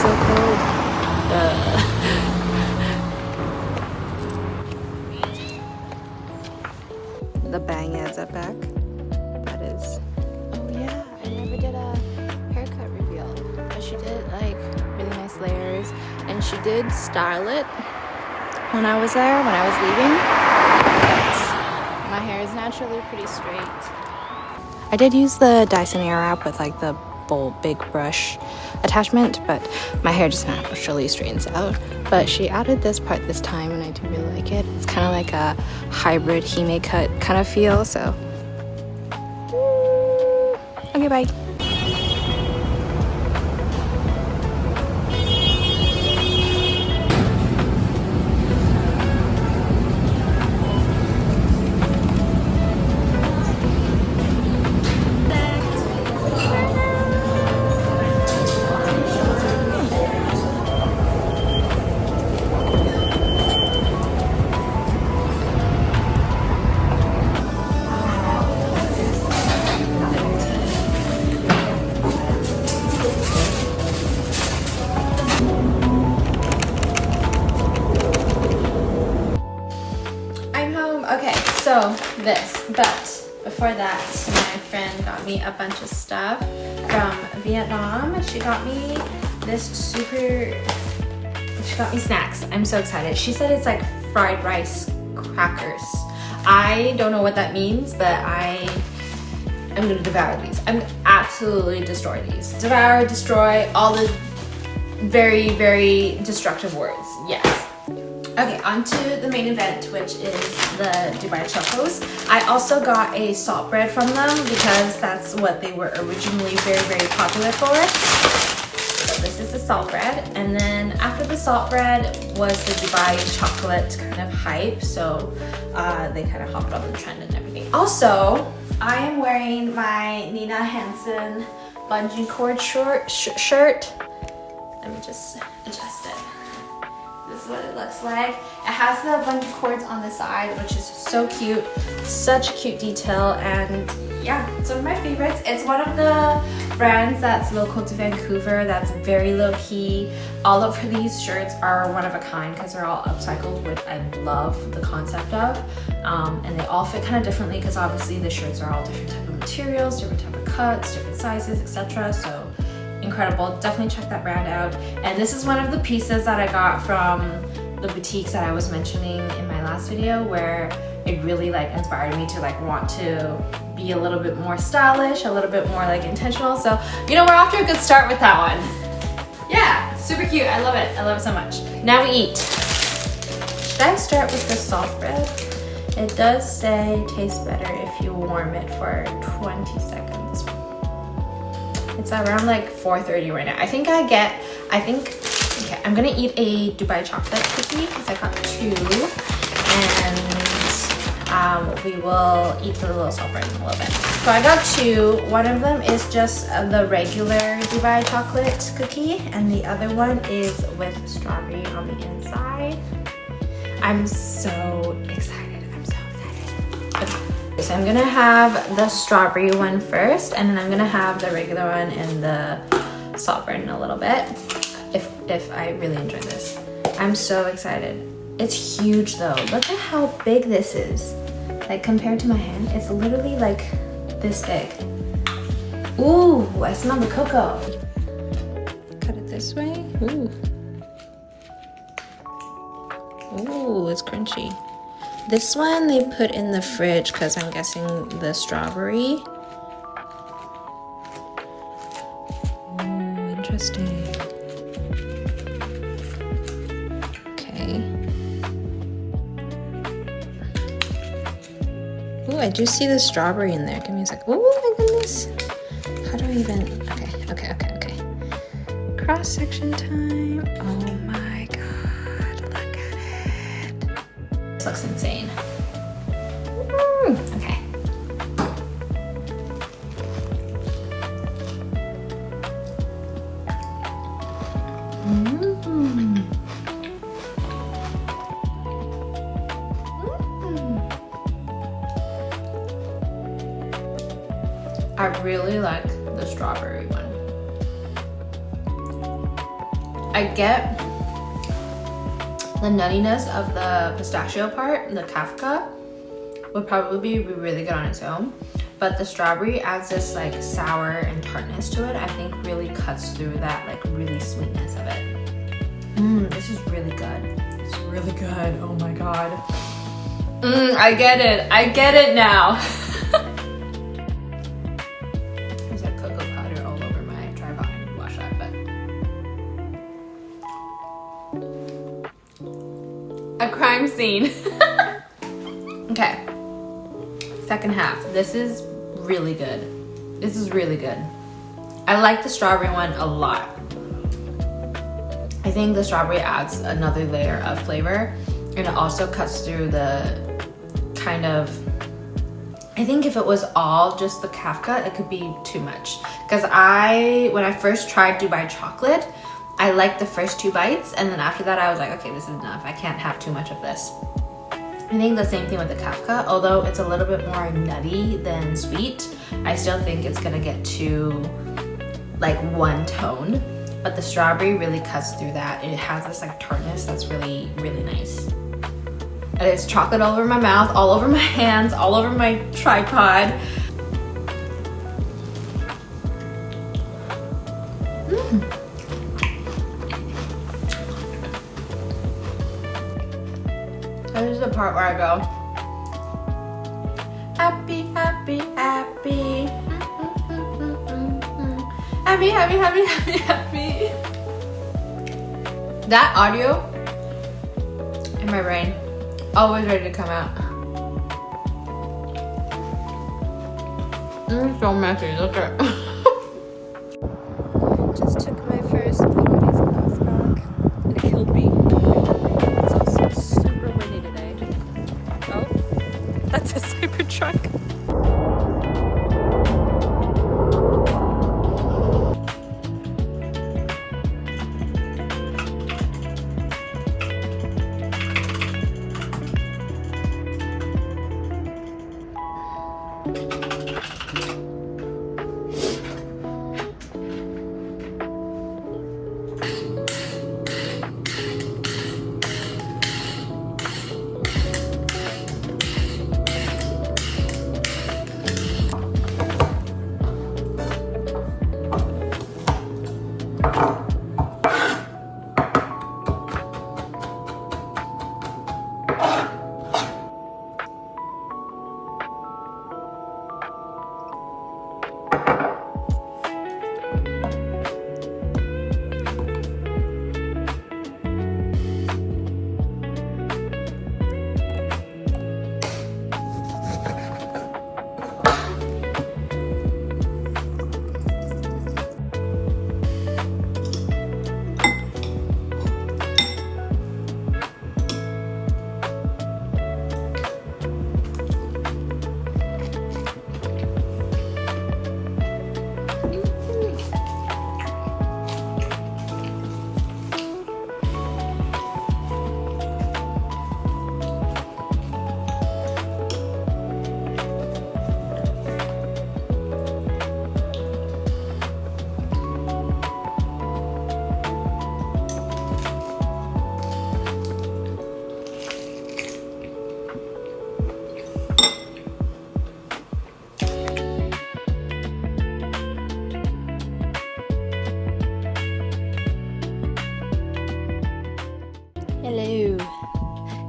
so cold. The bang ads are back. That is. Oh yeah, I never did a haircut reveal, but she did like really nice layers, and she did style it when I was there, when I was leaving. But my hair is naturally pretty straight. I did use the Dyson Airwrap with like the big brush attachment, but my hair just naturally straightens out. But she added this part this time, and I do really like it. It's kind of like a hybrid Hime cut kind of feel. So, okay, bye. Okay, so this, but before that, my friend got me a bunch of stuff from Vietnam. She got me she got me snacks. I'm so excited. She said it's like fried rice crackers. I don't know what that means, but I'm gonna devour these. I'm absolutely destroy these. Devour, destroy, all the very, very destructive words, yes. Okay, on to the main event, which is the Dubai Chocos. I also got a salt bread from them because that's what they were originally very, very popular for. So this is the salt bread. And then after the salt bread was the Dubai chocolate kind of hype. So they kind of hopped on the trend and everything. Also, I am wearing my Nina Hansen bungee cord shirt. Let me just adjust it. This is what it looks like. It has the bungee cords on the side, which is so cute. Such a cute detail, and yeah, it's one of my favorites. It's one of the brands that's local to Vancouver that's very low key. All of these shirts are one of a kind because they're all upcycled, which I love the concept of. And they all fit kind of differently because obviously the shirts are all different type of materials, different type of cuts, different sizes, etc. So incredible. Definitely check that brand out. And this is one of the pieces that I got from the boutiques that I was mentioning in my last video, where it really like inspired me to like want to be a little bit more stylish, a little bit more like intentional. So, you know, we're off to a good start with that one. Yeah, super cute. I love it. I love it so much. Now we eat. Should I start with the salt bread? It does say tastes better if you warm it for 20 seconds. It's around like 4:30 right now. Okay, I'm gonna eat a Dubai chocolate cookie because I got two, and we will eat the little salt bread in a little bit. So I got two. One of them is just the regular Dubai chocolate cookie, and the other one is with strawberry on the inside. I'm so excited. Okay. So I'm gonna have the strawberry one first, and then I'm gonna have the regular one and the salt bread in a little bit, if I really enjoy this. I'm so excited. It's huge though. Look at how big this is. Like compared to my hand, it's literally like this big. Ooh, I smell the cocoa. Cut it this way. Ooh. Ooh, it's crunchy. This one they put in the fridge because I'm guessing the strawberry. Ooh, interesting. Okay. Ooh, I do see the strawberry in there. Give me a sec. Oh my goodness. How do I even? Okay. Cross section time. Oh my god, look at it. This looks insane. Okay. I really like the strawberry one. I get the nuttiness of the pistachio part, the Kafka would probably be really good on its own, but the strawberry adds this like sour and tartness to it. I think really cuts through that like really sweetness of it. This is really good. It's really good. Oh my god. I get it. I get it now. There's like cocoa powder all over my tripod. I need to wash that, but a crime scene. Okay. Second half. This is really good. This is really good. I like the strawberry one a lot. I think the strawberry adds another layer of flavor, and it also cuts through the kind of, I think if it was all just the Kafka, it could be too much. Because when I first tried Dubai chocolate, I liked the first 2 bites, and then after that I was like, okay, this is enough. I can't have too much of this. I think the same thing with the Kafka, although it's a little bit more nutty than sweet, I still think it's gonna get too like one tone. But the strawberry really cuts through that. It has this like tartness that's really, really nice. And there's chocolate all over my mouth, all over my hands, all over my tripod. This is the part where I go, happy, happy, happy. Happy, happy, happy, happy, happy. That audio in my brain, always ready to come out. It's so messy, look at it. Just took my first Pilates class back. It killed me. It's also super windy today. Oh, that's a Cybertruck.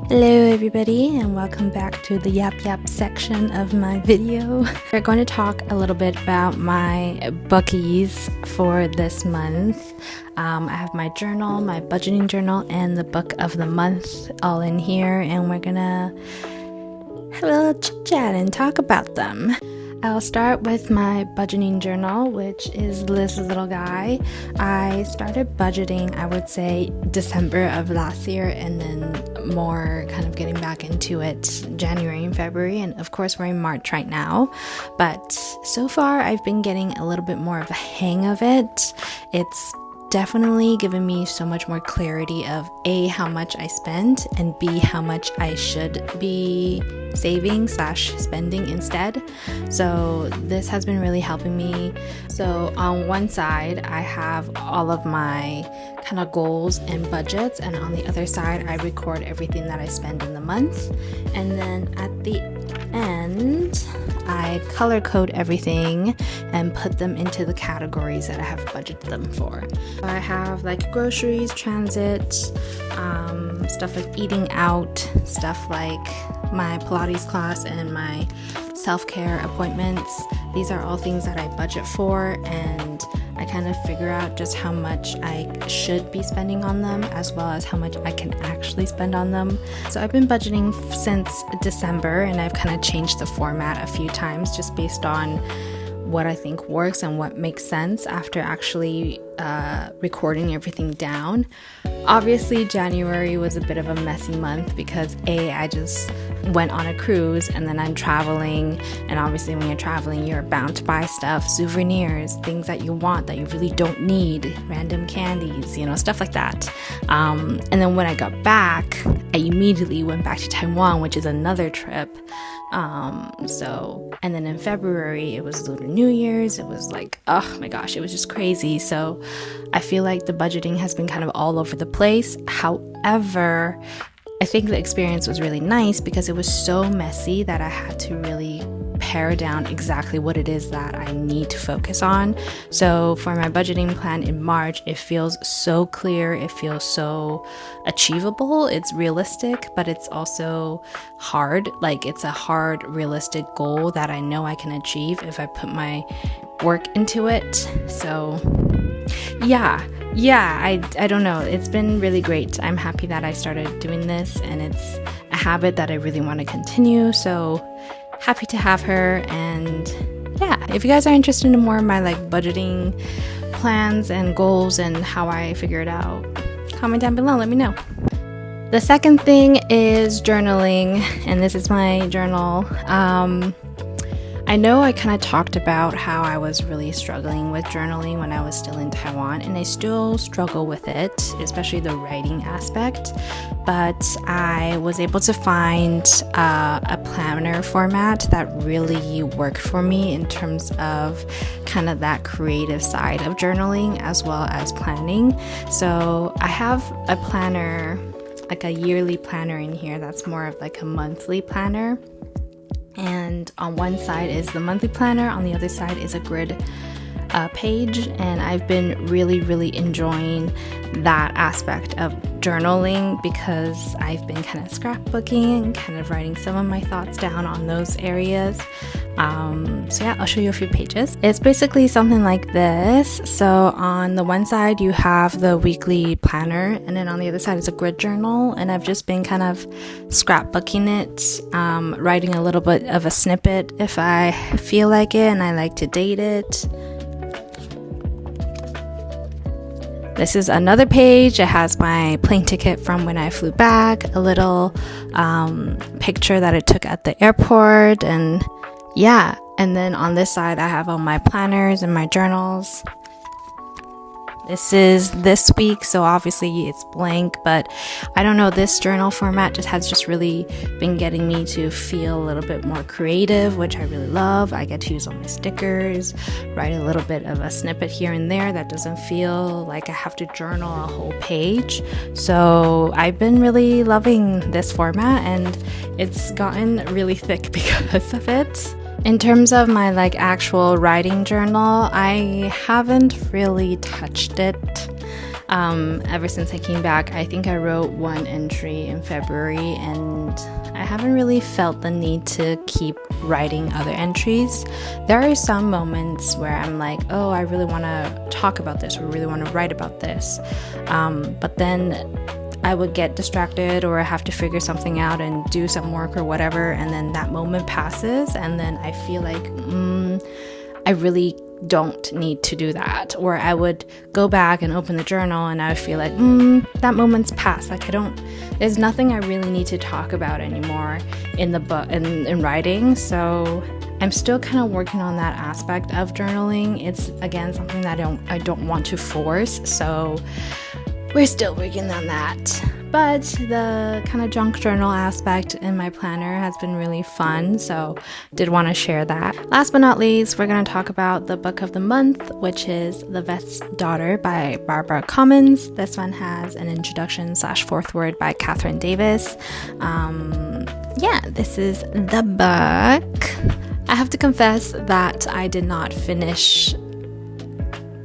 Hello everybody, and welcome back to the Yap Yap section of my video. We're going to talk a little bit about my bookies for this month. I have my journal, my budgeting journal, and the book of the month all in here, and we're gonna have a little chit chat and talk about them. I'll start with my budgeting journal, which is this little guy. I started budgeting, I would say, December of last year, and then more kind of getting back into it January and February, and of course we're in March right now. But so far I've been getting a little bit more of a hang of it. It's definitely given me so much more clarity of A, how much I spend, and B, how much I should be saving / spending instead. So this has been really helping me. So on one side, I have all of my kind of goals and budgets, and on the other side, I record everything that I spend in the month. And then at the end, I color code everything and put them into the categories that I have budgeted them for. I have like groceries, transit, stuff like eating out, stuff like my Pilates class and my self-care appointments. These are all things that I budget for, and I kind of figure out just how much I should be spending on them, as well as how much I can actually spend on them. So I've been budgeting since December, and I've kind of changed the format a few times just based on what I think works and what makes sense after actually recording everything down. Obviously, January was a bit of a messy month because I just went on a cruise, and then I'm traveling, and obviously when you're traveling, you're bound to buy stuff, souvenirs, things that you want that you really don't need, random candies, stuff like that. And then when I got back, I immediately went back to Taiwan, which is another trip. And then in February, it was Lunar New Year's. It was like, oh my gosh, it was just crazy. So I feel like the budgeting has been kind of all over the place. However, I think the experience was really nice because it was so messy that I had to really pare down exactly what it is that I need to focus on. So for my budgeting plan in March, it feels so clear, it feels so achievable, it's realistic, but it's also hard. Like, it's a hard, realistic goal that I know I can achieve if I put my work into it. So yeah, I don't know. It's been really great. I'm happy that I started doing this, and it's a habit that I really want to continue. So happy to have her. And yeah, if you guys are interested in more of my like budgeting plans and goals and how I figure it out, comment down below, let me know. The second thing is journaling, and this is my journal. I know I kind of talked about how I was really struggling with journaling when I was still in Taiwan, and I still struggle with it, especially the writing aspect, but I was able to find a planner format that really worked for me in terms of kind of that creative side of journaling as well as planning. So I have a planner, like a yearly planner in here that's more of like a monthly planner. And on one side is the monthly planner, on the other side is a grid page, and I've been really enjoying that aspect of journaling because I've been kind of scrapbooking and kind of writing some of my thoughts down on those areas. So yeah, I'll show you a few pages. It's basically something like this. So on the one side you have the weekly planner, and then on the other side is a grid journal, and I've just been kind of scrapbooking it, writing a little bit of a snippet if I feel like it and I like to date it. This is another page. It has my plane ticket from when I flew back, a little picture that I took at the airport, and yeah. And then on this side, I have all my planners and my journals. This is this week, so obviously it's blank, but I don't know, this journal format has just really been getting me to feel a little bit more creative, which I really love. I get to use all my stickers, write a little bit of a snippet here and there that doesn't feel like I have to journal a whole page. So I've been really loving this format, and it's gotten really thick because of it. In terms of my like actual writing journal, I haven't really touched it ever since I came back. I think I wrote one entry in February, and I haven't really felt the need to keep writing other entries. There are some moments where I'm like, oh, I really want to talk about this or really want to write about this, but then I would get distracted or I have to figure something out and do some work or whatever, and then that moment passes, and then I feel like I really don't need to do that. Or I would go back and open the journal and I would feel like, that moment's past. Like there's nothing I really need to talk about anymore in the book, in writing. So I'm still kind of working on that aspect of journaling. It's again something that I don't want to force. So we're still working on that. But the kind of junk journal aspect in my planner has been really fun, so did want to share that. Last but not least, we're going to talk about the book of the month, which is The Vet's Daughter by Barbara Comyns. This one has an introduction / fourth word by Catherine Davis. This is the book. I have to confess that I did not finish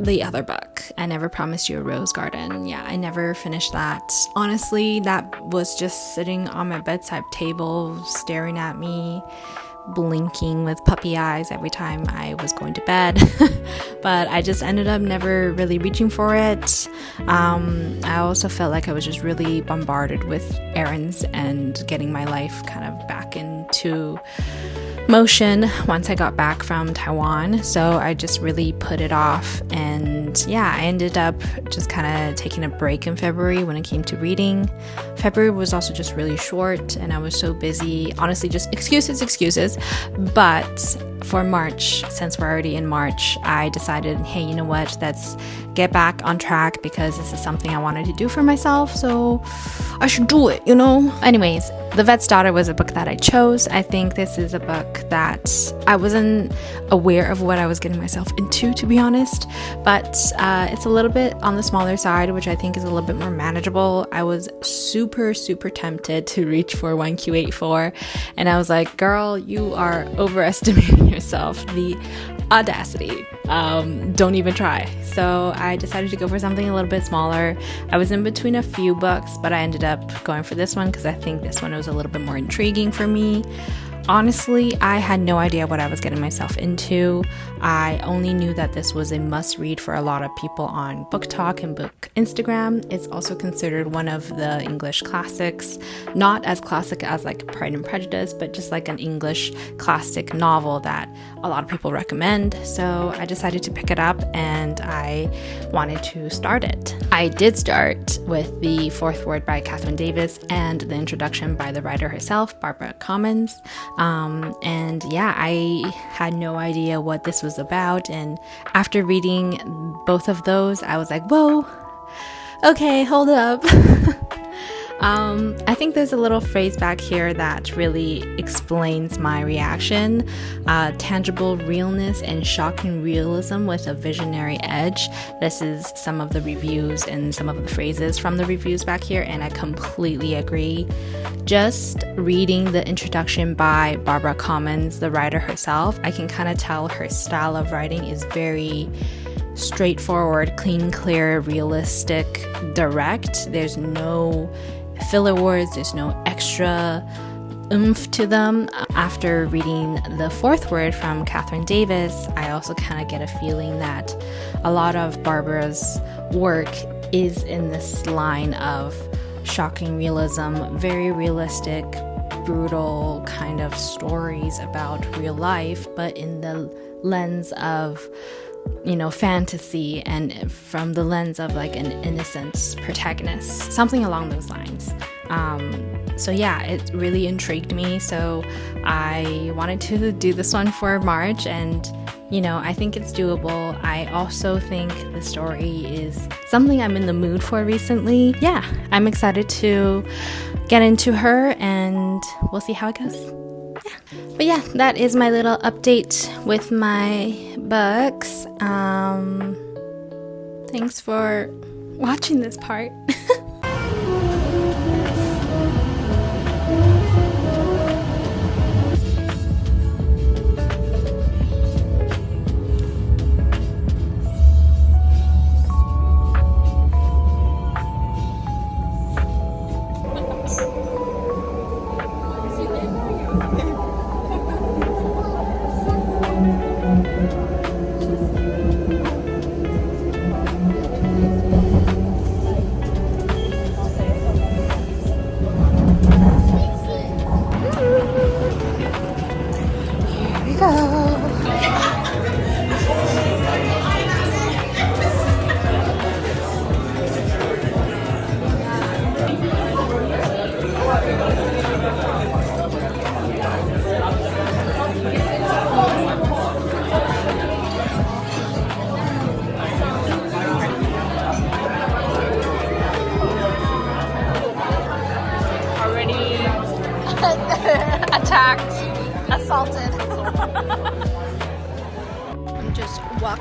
the other book, I Never Promised You a Rose Garden. I never finished that. Honestly, that was just sitting on my bedside table, staring at me, blinking with puppy eyes every time I was going to bed. But I just ended up never really reaching for it. I also felt like I was just really bombarded with errands and getting my life kind of back into motion once I got back from Taiwan, so I just really put it off. And I ended up just kind of taking a break in February when it came to reading. February was also just really short and I was so busy, honestly, just excuses. But for March, since we're already in March, I decided, hey, you know what, let's get back on track because this is something I wanted to do for myself, so I should do it, Anyways, The Vet's Daughter was a book that I chose. I think this is a book that I wasn't aware of what I was getting myself into, to be honest, but it's a little bit on the smaller side, which I think is a little bit more manageable. I was super tempted to reach for 1Q84, and I was like, girl, you are overestimating yourself. The audacity. Don't even try. So I decided to go for something a little bit smaller. I was in between a few books, but I ended up going for this one because I think this one was a little bit more intriguing for me. Honestly, I had no idea what I was getting myself into. I only knew that this was a must-read for a lot of people on Book Talk and Book Instagram. It's also considered one of the English classics. Not as classic as like Pride and Prejudice, but just like an English classic novel that a lot of people recommend. So I decided to pick it up and I wanted to start it. I did start with the fourth word by Catherine Davis and the introduction by the writer herself, Barbara Comyns. I had no idea what this was about, and after reading both of those, I was like, whoa, okay, hold up. I think there's a little phrase back here that really explains my reaction. Tangible realness and shocking realism with a visionary edge. This is some of the reviews and some of the phrases from the reviews back here, and I completely agree. Just reading the introduction by Barbara Comyns, the writer herself, I can kind of tell her style of writing is very straightforward, clean, clear, realistic, direct. There's no filler words, there's no extra oomph to them. After reading the fourth word from Catherine Davis, I also kind of get a feeling that a lot of Barbara's work is in this line of shocking realism, very realistic, brutal kind of stories about real life, but in the lens of fantasy and from the lens of like an innocent protagonist, something along those lines. It really intrigued me, so I wanted to do this one for March, and I think it's doable. I also think the story is something I'm in the mood for recently. I'm excited to get into her, and we'll see how it goes. But that is my little update with my books. Thanks for watching this part.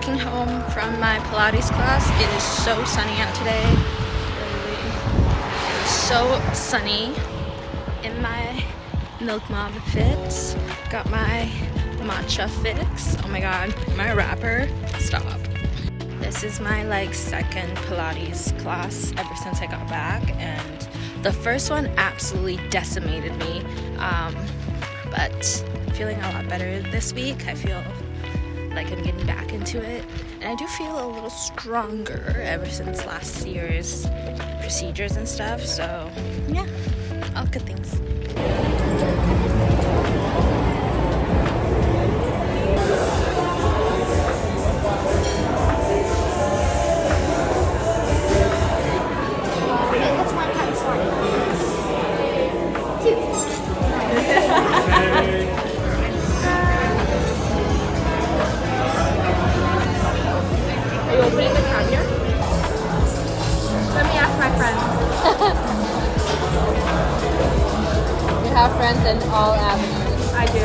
walking home from my Pilates class. It is so sunny out today. Literally so sunny. In my Milk Mom fix. Got my matcha fix. Oh my god, my wrapper. Stop. This is my like second Pilates class ever since I got back, and the first one absolutely decimated me. But I'm feeling a lot better this week. I feel like I'm getting back into it, and I do feel a little stronger ever since last year's procedures and stuff. So yeah, all good things. Are you opening the can here? Let me ask my friend. You have friends in all avenues. I do.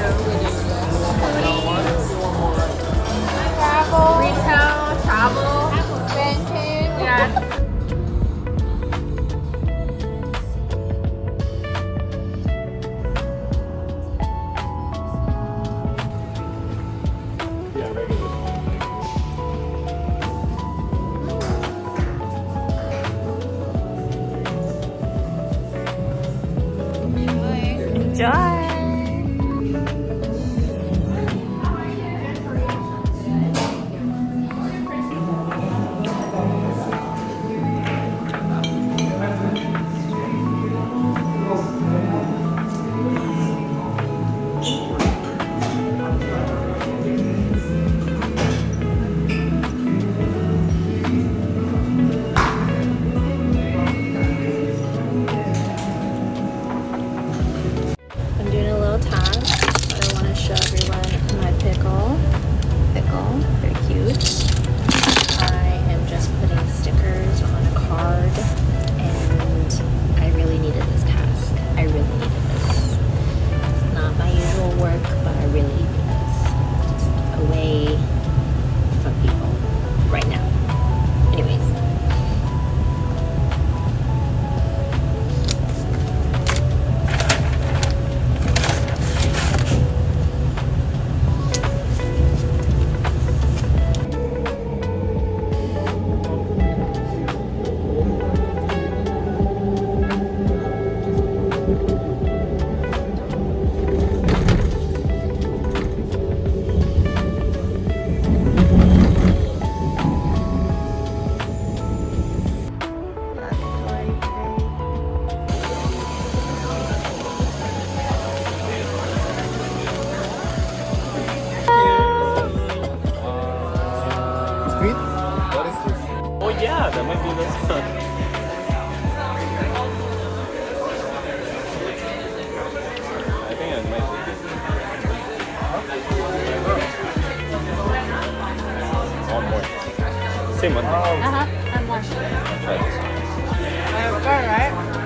Travel, Retail, travel, renting. yes. Enjoy. I'm doing a little task, but I want to show everyone my pickle. Very cute. I am just putting stickers on a card, and I really needed this task. I really needed this. It's not my usual work, but I really needed this. Just a way from people right now. Anyways. What is this? Oh yeah, that might be this one. I think I might take this. One more. Same one. And one. Try this one. Alright.